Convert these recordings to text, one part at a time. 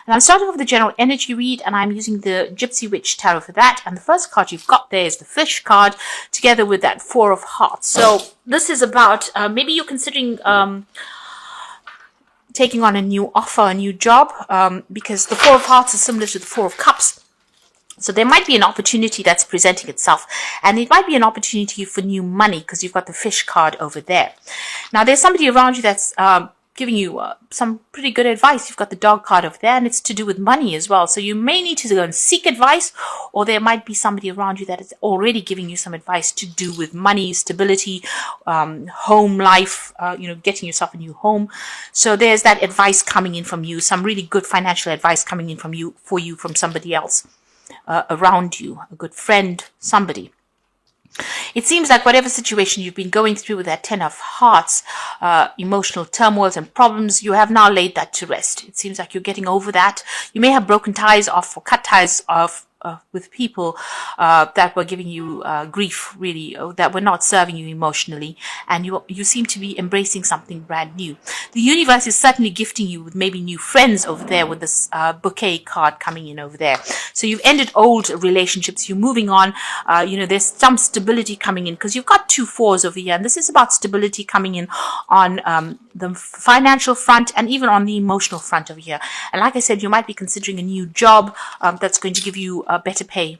And I'm starting off with the general energy read, and I'm using the Gypsy Witch Tarot for that. And the first card you've got there is the Fish card, together with that Four of Hearts. So this is about maybe you're considering taking on a new offer, a new job, because the Four of Hearts is similar to the Four of Cups. So there might be an opportunity that's presenting itself, and it might be an opportunity for new money because you've got the Fish card over there. Now there's somebody around you that's giving you some pretty good advice. You've got the Dog card over there, and it's to do with money as well. So you may need to go and seek advice, or there might be somebody around you that is already giving you some advice to do with money, stability, home life, getting yourself a new home. So there's that advice coming in from you, some really good financial advice coming in from you, from somebody else around you, a good friend, somebody. It seems like whatever situation you've been going through with that Ten of Hearts, emotional turmoils and problems, you have now laid that to rest. It seems like you're getting over that. You may have broken ties off or cut ties off with people that were giving you grief, really, that were not serving you emotionally, and you seem to be embracing something brand new. The universe is certainly gifting you with maybe new friends over there with this bouquet card coming in over there. So you've ended old relationships, you're moving on, there's some stability coming in because you've got 2 4s over here, and this is about stability coming in on the financial front and even on the emotional front over here. And like I said, you might be considering a new job that's going to give you better pay.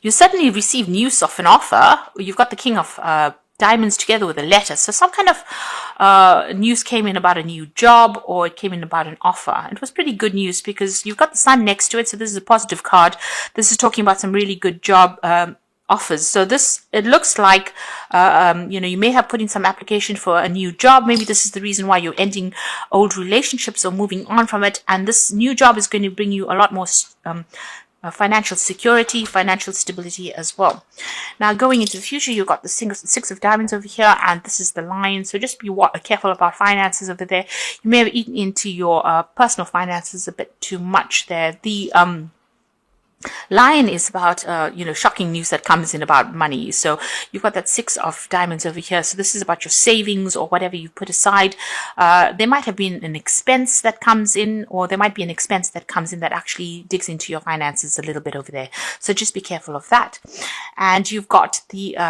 You certainly receive news of an offer. You've got the King of Diamonds together with a letter. So some kind of news came in about a new job, or it came in about an offer. It was pretty good news because you've got the Sun next to it. So this is a positive card. This is talking about some really good job offers. So it looks like, you may have put in some application for a new job. Maybe this is the reason why you're ending old relationships or moving on from it. And this new job is going to bring you a lot more financial security, financial stability as well. Now going into the future, you've got the Six of Diamonds over here, and this is the Lion. So just be careful about finances over there. You may have eaten into your personal finances a bit too much there. The Lion is about, shocking news that comes in about money. So you've got that Six of Diamonds over here. So this is about your savings or whatever you put aside. There might have been an expense that comes in, or there might be an expense that comes in that actually digs into your finances a little bit over there. So just be careful of that. And you've got the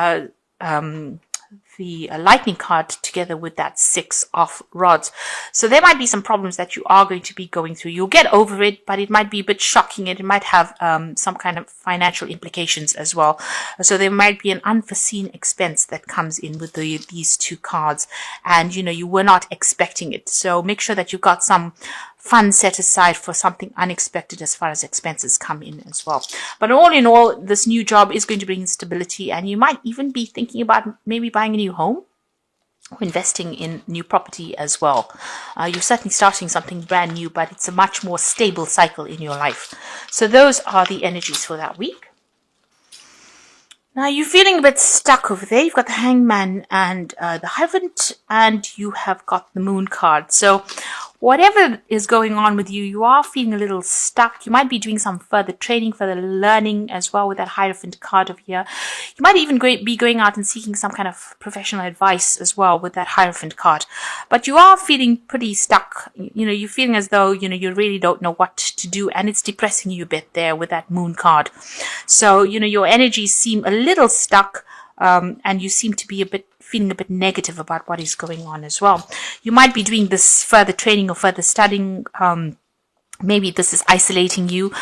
lightning card together with that Six of Rods. So there might be some problems that you are going to be going through. You'll get over it, but it might be a bit shocking. It might have some kind of financial implications as well. So there might be an unforeseen expense that comes in with these 2 cards, and you were not expecting it. So make sure that you've got some funds set aside for something unexpected as far as expenses come in as well. But all in all, this new job is going to bring stability, and you might even be thinking about maybe buying a new home or investing in new property as well. You're certainly starting something brand new, but it's a much more stable cycle in your life. So those are the energies for that week. Now you're feeling a bit stuck over there. You've got the Hangman and the Hierophant, and you have got the Moon card. So whatever is going on with you, you are feeling a little stuck. You might be doing some further training, further learning as well with that Hierophant card over here. You might even be going out and seeking some kind of professional advice as well with that Hierophant card. But you are feeling pretty stuck. You're feeling as though, you really don't know what to do, and it's depressing you a bit there with that Moon card. So, your energies seem a little stuck, and you seem to be feeling a bit negative about what is going on as well. You might be doing this further training or further studying. Maybe this is isolating you.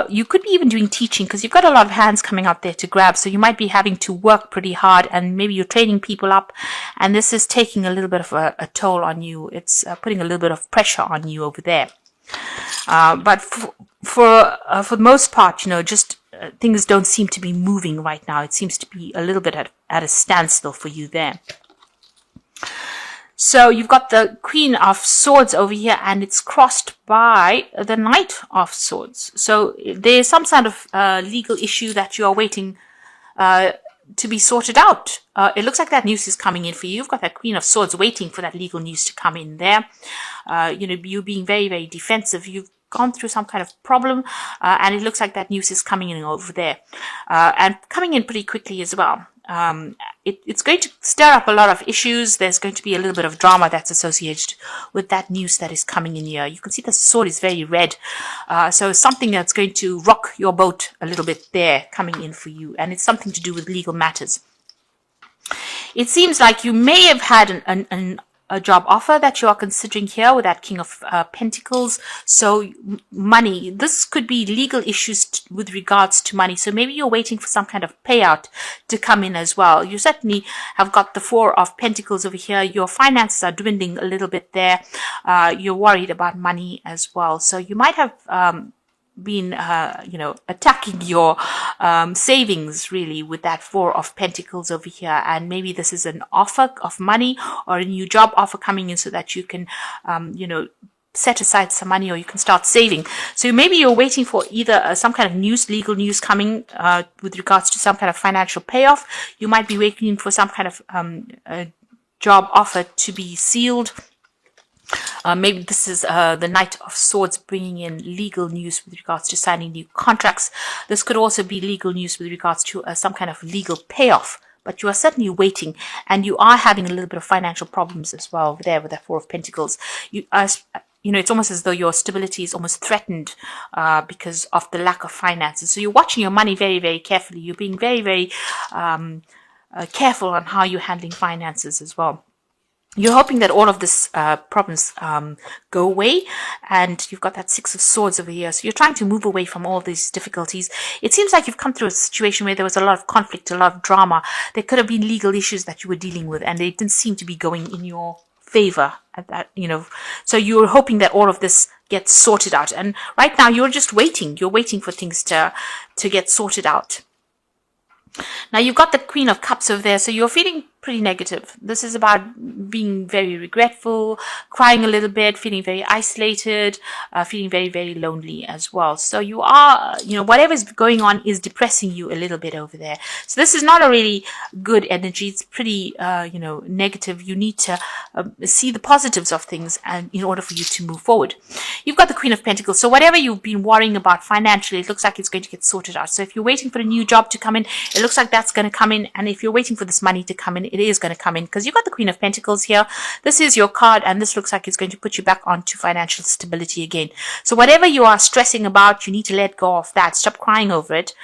You could be even doing teaching because you've got a lot of hands coming out there to grab. So you might be having to work pretty hard, and maybe you're training people up, and this is taking a little bit of a toll on you. It's putting a little bit of pressure on you over there. But for the most part, things don't seem to be moving right now. It seems to be a little bit at a standstill for you there. So you've got the Queen of Swords over here, and it's crossed by the Knight of Swords. So there's some sort of legal issue that you are waiting to be sorted out. It looks like that news is coming in for you. You've got that Queen of Swords waiting for that legal news to come in there. You being very, very defensive. You've gone through some kind of problem, and it looks like that news is coming in over there, and coming in pretty quickly as well. It's going to stir up a lot of issues. There's going to be a little bit of drama that's associated with that news that is coming in here. You can see the sword is very red. So something that's going to rock your boat a little bit there coming in for you. And it's something to do with legal matters. It seems like you may have had a job offer that you are considering here with that King of Pentacles. So money, this could be legal issues with regards to money. So maybe you're waiting for some kind of payout to come in as well. You certainly have got the Four of Pentacles over here. Your finances are dwindling a little bit there. You're worried about money as well. So you might have been attacking your savings really with that Four of Pentacles over here, and maybe this is an offer of money or a new job offer coming in so that you can set aside some money, or you can start saving. So maybe you're waiting for either some kind of news, legal news coming with regards to some kind of financial payoff. You might be waiting for some kind of job offer to be sealed. Maybe this is the Knight of Swords bringing in legal news with regards to signing new contracts. This could also be legal news with regards to some kind of legal payoff. But you are certainly waiting, and you are having a little bit of financial problems as well over there with that Four of Pentacles. It's almost as though your stability is almost threatened because of the lack of finances. So you're watching your money very, very carefully. You're being very, very careful on how you're handling finances as well. You're hoping that all of this problems go away, and you've got that Six of Swords over here. So you're trying to move away from all these difficulties. It seems like you've come through a situation where there was a lot of conflict, a lot of drama. There could have been legal issues that you were dealing with, and they didn't seem to be going in your favor at that, So you're hoping that all of this gets sorted out. And right now you're just waiting. You're waiting for things to get sorted out. Now you've got the Queen of Cups over there, so you're feeling pretty negative. This is about being very regretful, crying a little bit, feeling very isolated, feeling very, very lonely as well. So you are, whatever's going on is depressing you a little bit over there. So this is not a really good energy. It's pretty, negative. You need to see the positives of things, and in order for you to move forward. You've got the Queen of Pentacles. So whatever you've been worrying about financially, it looks like it's going to get sorted out. So if you're waiting for a new job to come in, it looks like that's going to come in. And if you're waiting for this money to come in, it is going to come in, because you've got the Queen of Pentacles here. This is your card, and this looks like it's going to put you back onto financial stability again. So whatever you are stressing about, you need to let go of that. Stop crying over it,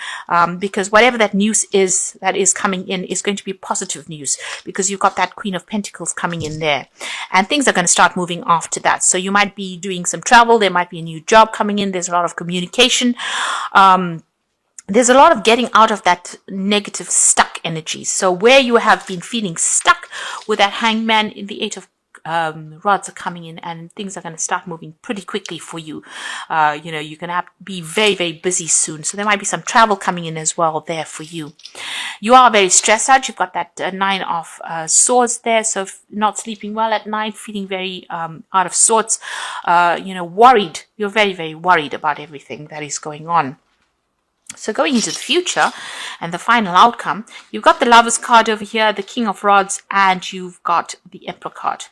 because whatever that news is that is coming in is going to be positive news, because you've got that Queen of Pentacles coming in there, and things are going to start moving after that. So you might be doing some travel. There might be a new job coming in. There's a lot of communication. There's a lot of getting out of that negative stuck energy. So where you have been feeling stuck with that Hangman, in the Eight of rods are coming in, and things are going to start moving pretty quickly for you. You're going to be very, very busy soon. So there might be some travel coming in as well there for you. You are very stressed out. You've got that Nine of Swords there. So if not sleeping well at night, feeling very out of sorts, worried. You're very, very worried about everything that is going on. So going into the future and the final outcome, you've got the Lovers card over here, the King of Rods, and you've got the Emperor card.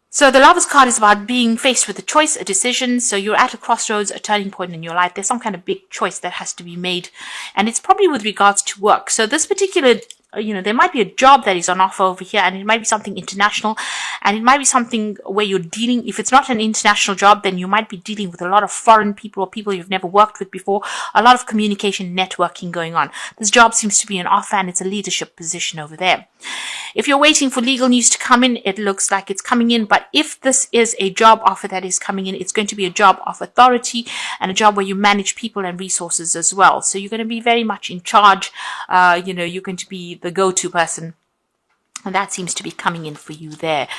So the Lovers card is about being faced with a choice, a decision. So you're at a crossroads, a turning point in your life. There's some kind of big choice that has to be made, and it's probably with regards to work. So this particular there might be a job that is on offer over here, and it might be something international, and it might be something where you're dealing, if it's not an international job, then you might be dealing with a lot of foreign people or people you've never worked with before, a lot of communication, networking going on. This job seems to be an offer, and it's a leadership position over there. If you're waiting for legal news to come in, it looks like it's coming in, but if this is a job offer that is coming in, it's going to be a job of authority and a job where you manage people and resources as well. So you're going to be very much in charge. You're going to be the go-to person. And that seems to be coming in for you there.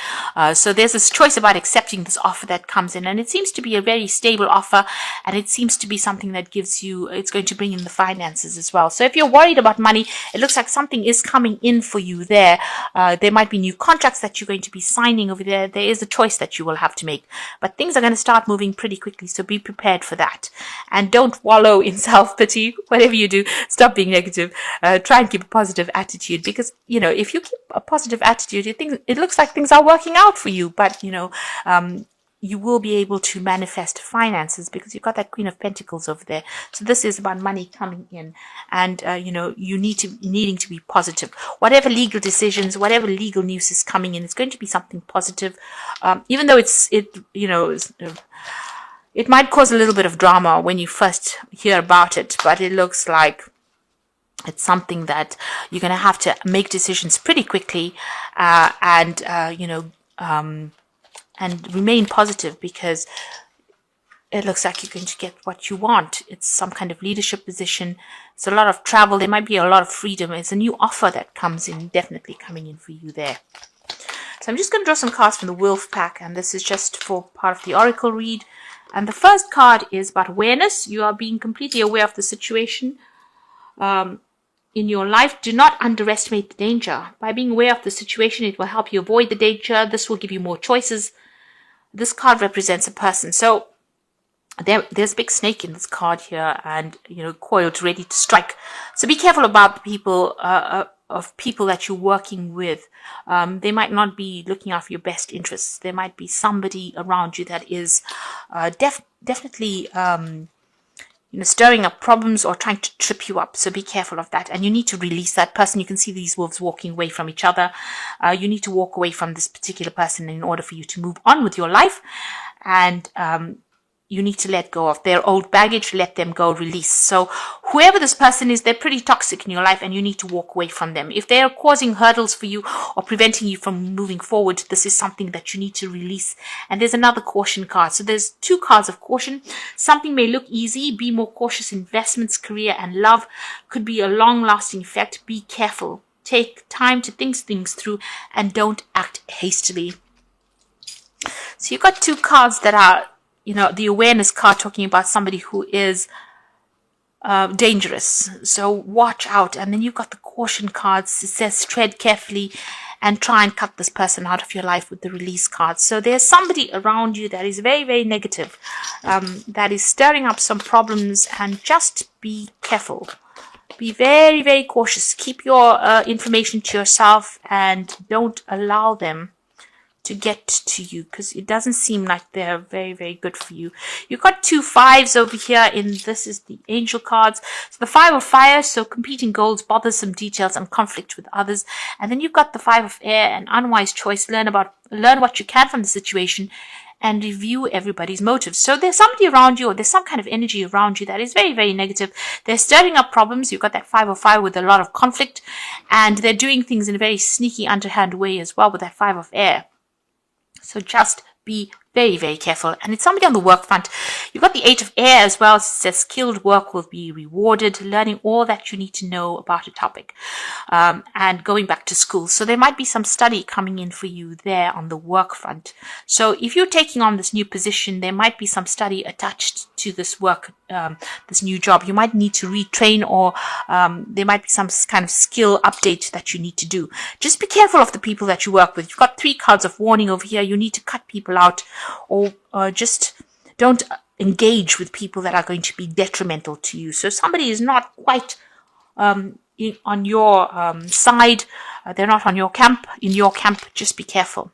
So there's this choice about accepting this offer that comes in. And it seems to be a very stable offer. And it seems to be something that gives you, it's going to bring in the finances as well. So if you're worried about money, it looks like something is coming in for you there. There might be new contracts that you're going to be signing over there. There is a choice that you will have to make. But things are going to start moving pretty quickly. So be prepared for that. And don't wallow in self-pity. Whatever you do, stop being negative. Try and keep a positive attitude. Because, if you keep a positive attitude, it looks like things are working out for you, but you will be able to manifest finances because you've got that Queen of Pentacles over there. So this is about money coming in, and you needing to be positive. Whatever legal decisions, whatever legal news is coming in, it's going to be something positive, even though it might cause a little bit of drama when you first hear about it, but it looks like it's something that you're going to have to make decisions pretty quickly, and remain positive, because it looks like you're going to get what you want. It's some kind of leadership position. It's a lot of travel. There might be a lot of freedom. It's a new offer that comes in, definitely coming in for you there. So I'm just going to draw some cards from the Wolf pack, and this is just for part of the Oracle read. And the first card is about awareness. You are being completely aware of the situation in your life. Do not underestimate the danger. By being aware of the situation, it will help you avoid the danger. This will give you more choices. This card represents a person. So there's a big snake in this card here, and coiled, ready to strike. So be careful about the people of people that you're working with. They might not be looking out for your best interests. There might be somebody around you that is definitely stirring up problems or trying to trip you up. So be careful of that. And you need to release that person. You can see these wolves walking away from each other. You need to walk away from this particular person in order for you to move on with your life. And you need to let go of their old baggage, let them go, release. So whoever this person is, they're pretty toxic in your life, and you need to walk away from them. If they're causing hurdles for you or preventing you from moving forward, this is something that you need to release. And there's another caution card. So there's two cards of caution. Something may look easy. Be more cautious. Investments, career, and love could be a long-lasting effect. Be careful. Take time to think things through, and don't act hastily. So you've got two cards that are the awareness card, talking about somebody who is dangerous. So watch out. And then you've got the caution cards. It says tread carefully and try and cut this person out of your life with the release card. So there's somebody around you that is very, very negative, that is stirring up some problems, and just be careful. Be very, very cautious. Keep your information to yourself, and don't allow them to get to you, because it doesn't seem like they're very, very good for you. You've got 2 5s over here, and this is the angel cards. So the 5 of fire, so competing goals, bothersome details, and conflict with others. And then you've got the 5 of air, an unwise choice. Learn what you can from the situation, and review everybody's motives. So there's somebody around you, or there's some kind of energy around you that is very, very negative. They're stirring up problems. You've got that 5 of fire with a lot of conflict, and they're doing things in a very sneaky, underhand way as well with that 5 of air. So just be very, very careful. And it's somebody on the work front. You've got the 8 of air as well. It says skilled work will be rewarded, learning all that you need to know about a topic, and going back to school. So there might be some study coming in for you there on the work front. So if you're taking on this new position, there might be some study attached to this work, this new job. You might need to retrain, or there might be some kind of skill update that you need to do. Just be careful of the people that you work with. You've got 3 cards of warning over here. You need to cut people out, or just don't engage with people that are going to be detrimental to you. So somebody is not quite on your side. They're not on your camp. In your camp, just be careful.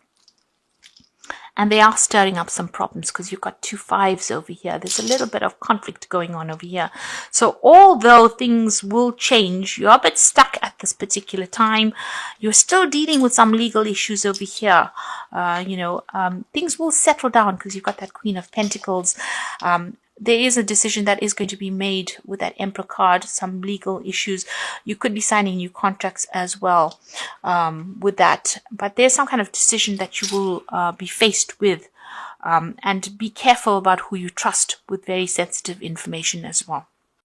And they are stirring up some problems, because you've got 2 5s over here. There's a little bit of conflict going on over here. So although things will change, you're a bit stuck at this particular time. You're still dealing with some legal issues over here. Things will settle down, because you've got that Queen of Pentacles. There is a decision that is going to be made with that Emperor card, some legal issues. You could be signing new contracts as well with that. But there's some kind of decision that you will be faced with. And be careful about who you trust with very sensitive information as well.